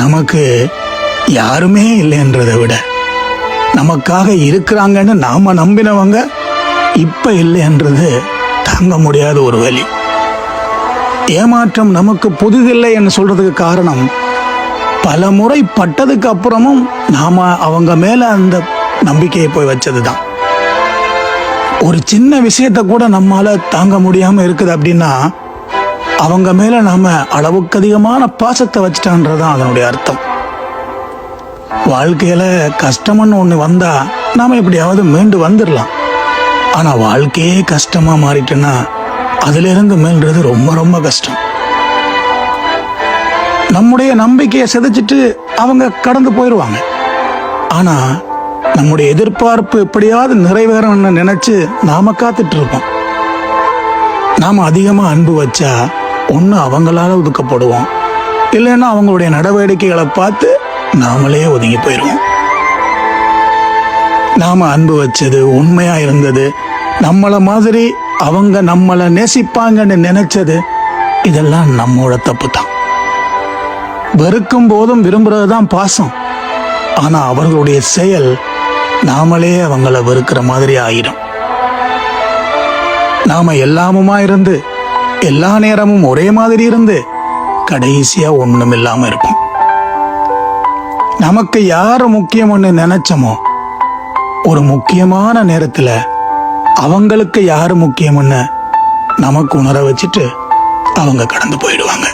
நமக்கு யாருமே இல்லைன்றதை விட நமக்காக இருக்கிறாங்கன்னு நாம நம்பினவங்க இப்ப இல்லைன்றது தாங்க முடியாத ஒரு வலி. ஏமாற்றம் நமக்கு புதிதில்லை என்று சொல்றதுக்கு காரணம், பல முறை பட்டதுக்கு அப்புறமும் நாம அவங்க மேல அந்த நம்பிக்கையை போய் வச்சதுதான். ஒரு சின்ன விஷயத்த கூட நம்மால தாங்க முடியாம இருக்குது அப்படின்னா அவங்க மேல நாம அளவுக்கு அதிகமான பாசத்தை வச்சுட்டான்றதான் அதனுடைய அர்த்தம். வாழ்க்கையில கஷ்டம்னு ஒண்ணு வந்தா நாம எப்படியாவது மீண்டு வந்துடலாம். ஆனா வாழ்க்கையே கஷ்டமா மாறிட்டுன்னா அதுல இருந்து மீள்றது ரொம்ப ரொம்ப கஷ்டம். நம்முடைய நம்பிக்கையை சிதைச்சிட்டு அவங்க கடந்து போயிடுவாங்க. ஆனா நம்முடைய எதிர்பார்ப்பு எப்படியாவது நிறைவேறணும்னு நினைச்சு நாம காத்துட்டு இருக்கோம். நாம அதிகமா அன்பு வச்சா ஒண்ணு அவங்களால ஒதுக்கப்படுவோம், இல்லைன்னா அவங்களுடைய நடவடிக்கைகளை பார்த்து நாமளே ஒதுங்கி போயிடுவோம். நாம அன்பு வச்சது, உண்மையா இருந்தது, நம்மள மாதிரி அவங்க நம்மளை நேசிப்பாங்கன்னு நினைச்சது, இதெல்லாம் நம்மளோட தப்பு தான். வெறுக்கும் போதும் விரும்புறதுதான் பாசம். ஆனா அவர்களுடைய செயல் நாமளே அவங்கள வெறுக்கிற மாதிரி ஆயிடும். நாம எல்லாமுமா இருந்து எல்லா நேரமும் ஒரே மாதிரி இருந்து கடைசியா ஒண்ணும் இல்லாம இருப்போம். நமக்கு யாரு முக்கியம்னு நினைச்சோமோ ஒரு முக்கியமான நேரத்துல அவங்களுக்கு யாரு முக்கியம்னு நமக்கு உணர வச்சுட்டு அவங்க கடந்து போயிடுவாங்க.